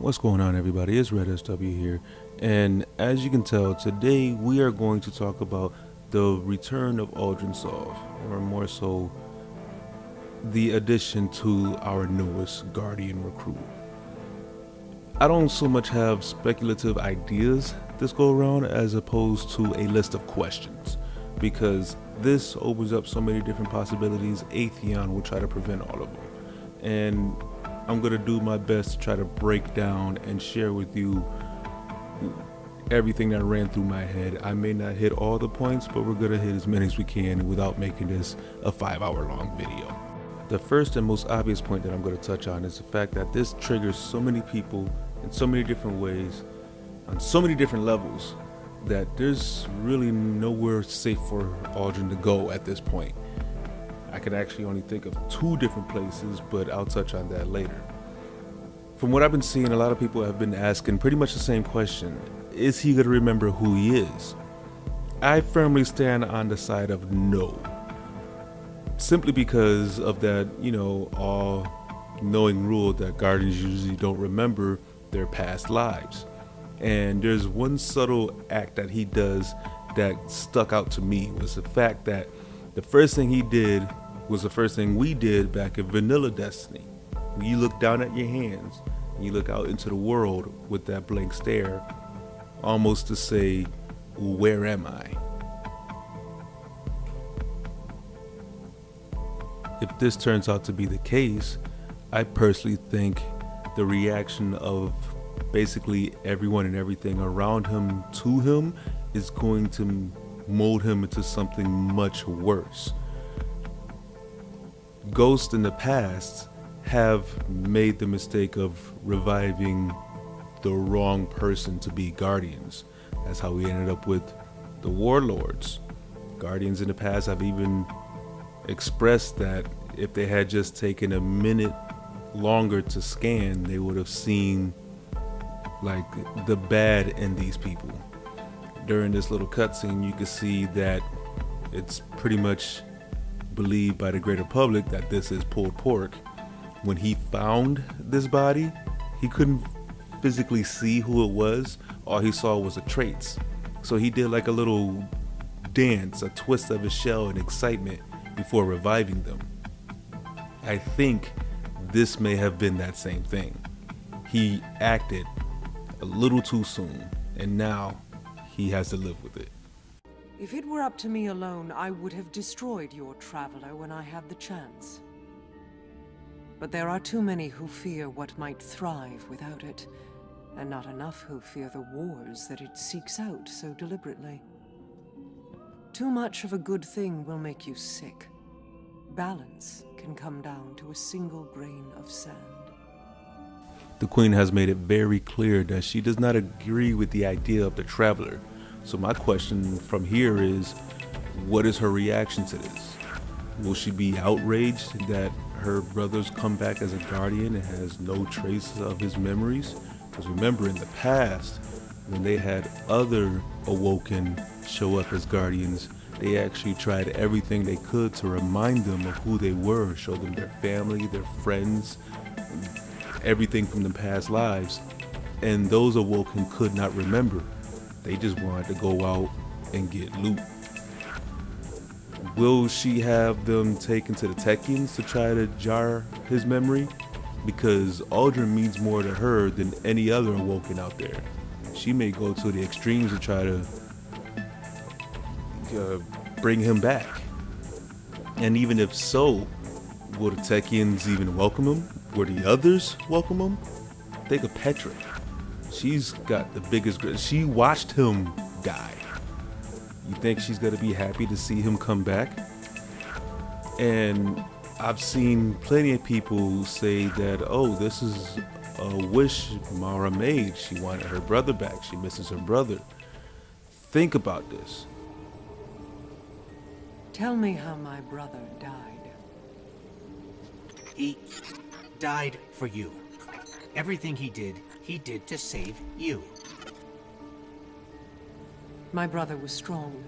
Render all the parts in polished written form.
What's going on, everybody? It's RedDSW here, and as you can tell, today we are going to talk about the return of Uldrens, or more so, the addition to our newest Guardian recruit. I don't so much have speculative ideas this go around as opposed to a list of questions, because this opens up so many different possibilities. Atheon will try to prevent all of them, and I'm going to do my best to try to break down and share with you everything that ran through my head. I may not hit all the points, but we're going to hit as many as we can without making this a 5-hour long video. The first and most obvious point that I'm going to touch on is the fact that this triggers so many people in so many different ways, on so many different levels, that there's really nowhere safe for Uldren to go at this point. I could actually only think of 2 different places, but I'll touch on that later. From what I've been seeing, a lot of people have been asking pretty much the same question. Is he going to remember who he is? I firmly stand on the side of no. Simply because of that, all-knowing rule that Guardians usually don't remember their past lives. And there's one subtle act that he does that stuck out to me, was the fact that the first thing he did was the first thing we did back in Vanilla Destiny. You look down at your hands, and you look out into the world with that blank stare, almost to say, where am I? If this turns out to be the case, I personally think the reaction of basically everyone and everything around him to him is going to mold him into something much worse. Ghosts in the past have made the mistake of reviving the wrong person to be guardians. That's how we ended up with the warlords. Guardians in the past have even expressed that if they had just taken a minute longer to scan, they would have seen like the bad in these people. During this little cutscene, you can see that it's pretty much believed by the greater public that this is pulled pork. When he found this body, he couldn't physically see who it was. All he saw was the traits. So he did like a little dance, a twist of his shell in excitement before reviving them. I think this may have been that same thing. He acted a little too soon, and now he has to live with it. If it were up to me alone, I would have destroyed your traveler when I had the chance. But there are too many who fear what might thrive without it, and not enough who fear the wars that it seeks out so deliberately. Too much of a good thing will make you sick. Balance can come down to a single grain of sand. The Queen has made it very clear that she does not agree with the idea of the Traveler. So my question from here is, what is her reaction to this? Will she be outraged that her brother's come back as a guardian and has no trace of his memories? Because remember, in the past, when they had other Awoken show up as guardians, they actually tried everything they could to remind them of who they were, show them their family, their friends, everything from the past lives, and those Awoken could not remember. They just wanted to go out and get loot. Will she have them taken to the Techians to try to jar his memory? Because Uldren means more to her than any other Awoken out there. She may go to the extremes to try to bring him back. And even if so, will the Techians even welcome him? Will the others welcome him? Think of Petra. She's got the biggest grit. She watched him die. You think she's gonna be happy to see him come back? And I've seen plenty of people say that, oh, this is a wish Mara made. She wanted her brother back. She misses her brother. Think about this. Tell me how my brother died. He died for you. Everything he did to save you. My brother was strong,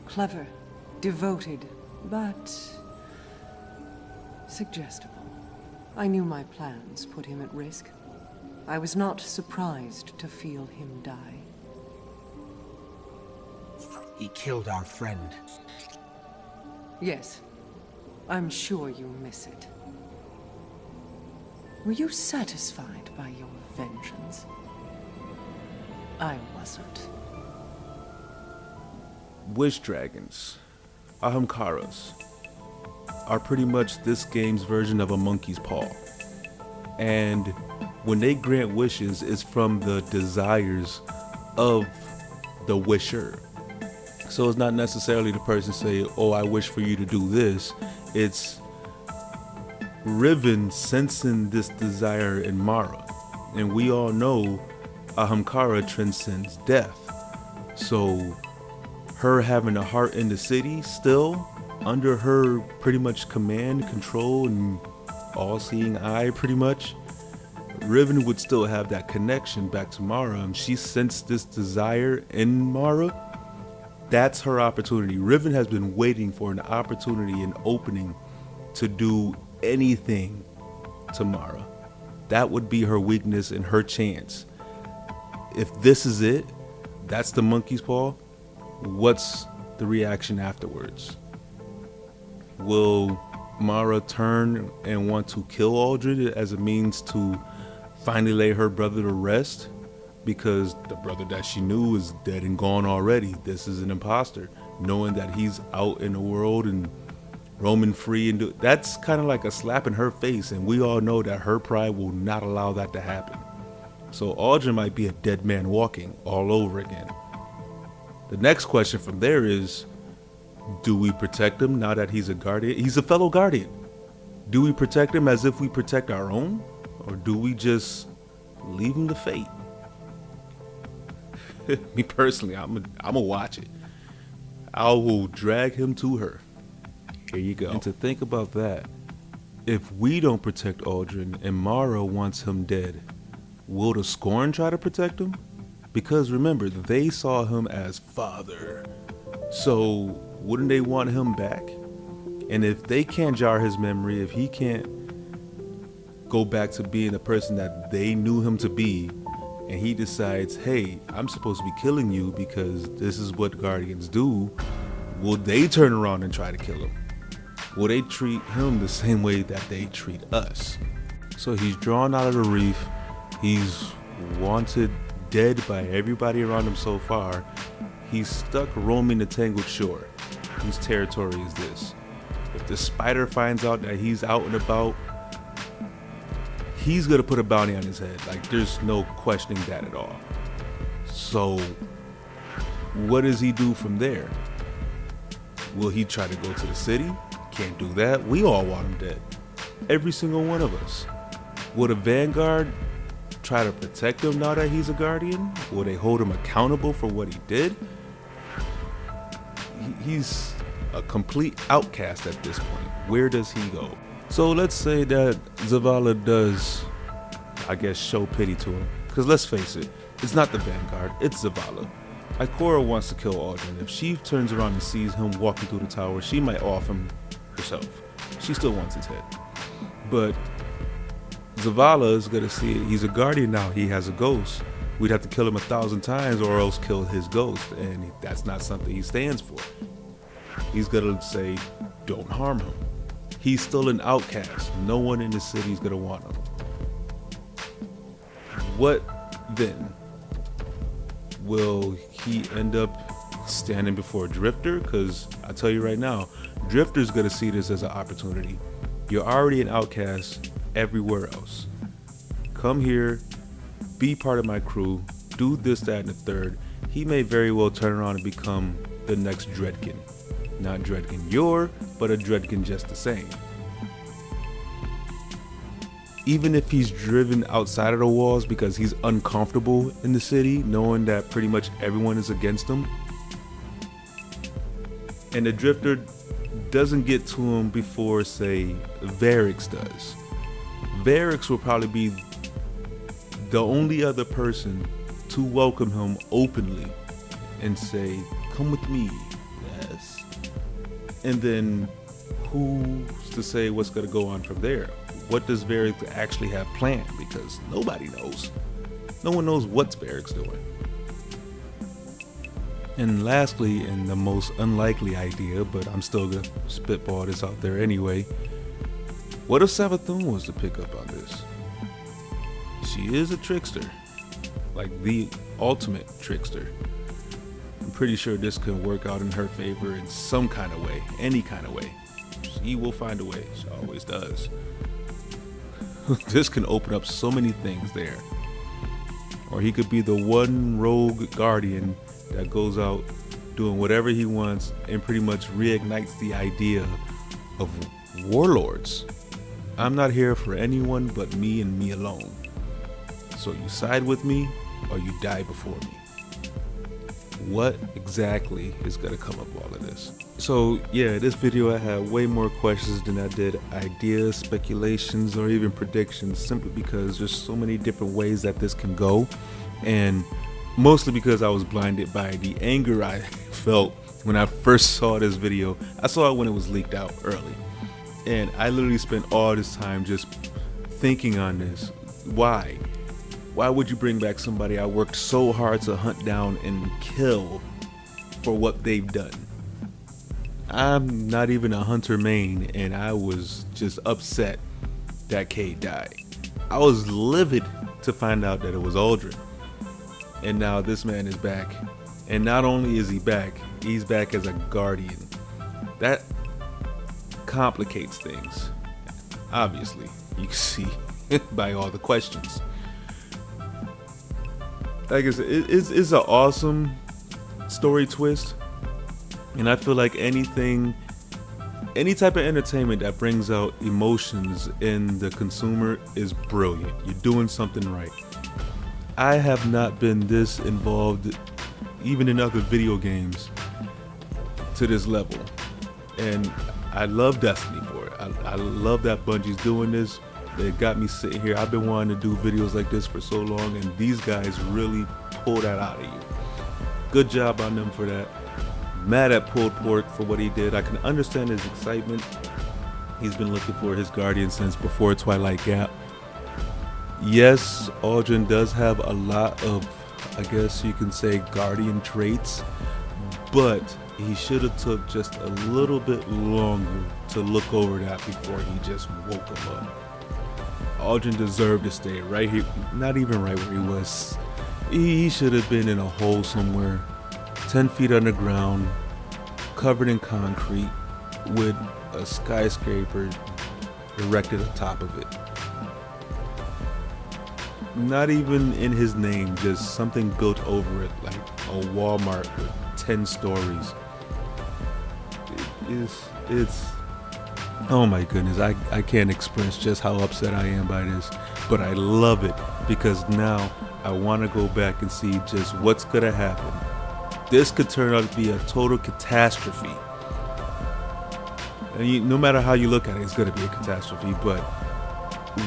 clever, devoted, but suggestible. I knew my plans put him at risk. I was not surprised to feel him die. He killed our friend. Yes, I'm sure you miss it. Were you satisfied by your vengeance? I wasn't. Wish dragons, Ahamkaras, are pretty much this game's version of a monkey's paw. And when they grant wishes, it's from the desires of the wisher. So it's not necessarily the person say, oh, I wish for you to do this. It's Riven sensing this desire in Mara. And we all know Ahamkara transcends death. So her having a heart in the city still, under her pretty much command, control, and all-seeing eye pretty much, Riven would still have that connection back to Mara. And she sensed this desire in Mara. That's her opportunity. Riven has been waiting for an opportunity, an opening to do anything to Mara. That would be her weakness and her chance. If this is it, that's the monkey's paw, what's the reaction afterwards? Will Mara turn and want to kill Uldren as a means to finally lay her brother to rest? Because the brother that she knew is dead and gone already. This is an imposter. Knowing that he's out in the world and roaming free, and that's kind of like a slap in her face, and we all know that her pride will not allow that to happen. So Uldren might be a dead man walking all over again. The next question from there is, do we protect him now that he's a guardian? He's a fellow guardian. Do we protect him as if we protect our own? Or do we just leave him to fate? Me personally, I'm gonna watch it. I will drag him to her. Here you go. And to think about that, if we don't protect Uldren and Mara wants him dead, will the Scorn try to protect him? Because remember, they saw him as father. So wouldn't they want him back? And if they can't jar his memory, if he can't go back to being the person that they knew him to be, and he decides, hey, I'm supposed to be killing you because this is what guardians do, will they turn around and try to kill him? Will they treat him the same way that they treat us? So he's drawn out of the reef. He's wanted dead by everybody around him so far. He's stuck roaming the tangled shore. Whose territory is this? If the spider finds out that he's out and about, he's gonna put a bounty on his head. Like, there's no questioning that at all. So what does he do from there? Will he try to go to the city? Can't do that. We all want him dead. Every single one of us. Will the Vanguard try to protect him now that he's a guardian? Will they hold him accountable for what he did? He's a complete outcast at this point. Where does he go? So let's say that Zavala does, I guess, show pity to him. Because let's face it, it's not the Vanguard, it's Zavala. Ikora wants to kill Uldren. If she turns around and sees him walking through the tower, she might off him herself. She still wants his head. But Zavala is gonna see it. He's a guardian now. He has a ghost. We'd have to kill him 1,000 times or else kill his ghost. And that's not something he stands for. He's gonna say, don't harm him. He's still an outcast. No one in the city is gonna want him. What then? Will he end up standing before Drifter? Because I tell you right now, Drifter's gonna see this as an opportunity. You're already an outcast everywhere else. Come here, be part of my crew, do this, that, and the third. He may very well turn around and become the next Dreadkin. Not Dreadkin Yor, but a Dreadkin just the same. Even if he's driven outside of the walls because he's uncomfortable in the city, knowing that pretty much everyone is against him, and the Drifter doesn't get to him before, say, Varix does. Varix will probably be the only other person to welcome him openly and say, come with me. Yes. And then who's to say what's going to go on from there? What does Varric actually have planned? Because nobody knows. No one knows what Varric's doing. And lastly, and the most unlikely idea, but I'm still gonna spitball this out there anyway, what if Savathun was to pick up on this? She is a trickster, like the ultimate trickster. I'm pretty sure this can work out in her favor in some kind of way, any kind of way. She will find a way, she always does. This can open up so many things there. Or he could be the one rogue guardian that goes out doing whatever he wants and pretty much reignites the idea of warlords. I'm not here for anyone but me and me alone. So you side with me or you die before me. What exactly is gonna come of all of this? So yeah, this video I had way more questions than I did ideas, speculations, or even predictions, simply because there's so many different ways that this can go, and mostly because I was blinded by the anger I felt when I first saw this video. I saw it when it was leaked out early, and I literally spent all this time just thinking on this. Why? Why would you bring back somebody I worked so hard to hunt down and kill for what they've done? I'm not even a hunter main, and I was just upset that Cade died. I was livid to find out that it was Uldren. And now this man is back. And not only is he back, he's back as a guardian. That complicates things. Obviously, you can see by all the questions. Like I said, it's an awesome story twist. And I feel like any type of entertainment that brings out emotions in the consumer is brilliant. You're doing something right. I have not been this involved, even in other video games, to this level. And I love Destiny for it. I love that Bungie's doing this. They got me sitting here. I've been wanting to do videos like this for so long, and these guys really pull that out of you. Good job on them for that. Mad at Pulled Pork for what he did. I can understand his excitement. He's been looking for his guardian since before Twilight Gap. Yes, Uldren does have a lot of, I guess you can say, guardian traits, but he should have took just a little bit longer to look over that before he just woke him up. Uldren deserved to stay right here, not even right where he was. He should have been in a hole somewhere, 10 feet underground, covered in concrete, with a skyscraper erected atop of it. Not even in his name, just something built over it, like a Walmart with 10 stories. It's oh my goodness, I can't express just how upset I am by this, but I love it because now I want to go back and see just what's gonna happen. This could turn out to be a total catastrophe. And no matter how you look at it, it's gonna be a catastrophe, but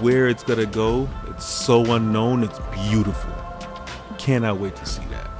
where it's gonna go, it's so unknown, it's beautiful. Cannot wait to see that.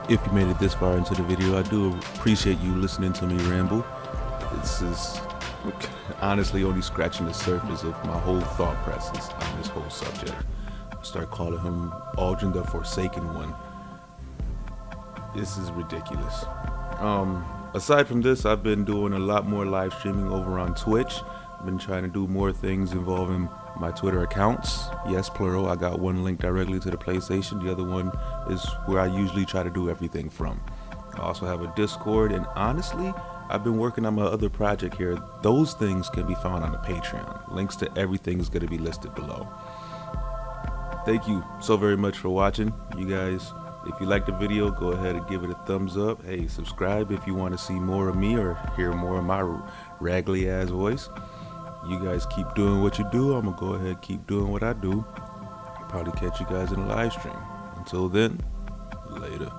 If you made it this far into the video, I do appreciate you listening to me ramble. This is honestly only scratching the surface of my whole thought process on this whole subject. I'll start calling him Uldren the Forsaken One. This is ridiculous. Aside from this, I've been doing a lot more live streaming over on Twitch. I've been trying to do more things involving my Twitter accounts. Yes, plural. I got one linked directly to the PlayStation. The other one is where I usually try to do everything from. I also have a Discord, and honestly, I've been working on my other project here. Those things can be found on the Patreon. Links to everything is going to be listed below. Thank you so very much for watching. You guys, if you liked the video, go ahead and give it a thumbs up. Hey, subscribe if you want to see more of me or hear more of my raggedy ass voice. You guys keep doing what you do. I'm going to go ahead and keep doing what I do. Probably catch you guys in a live stream. Until then, later.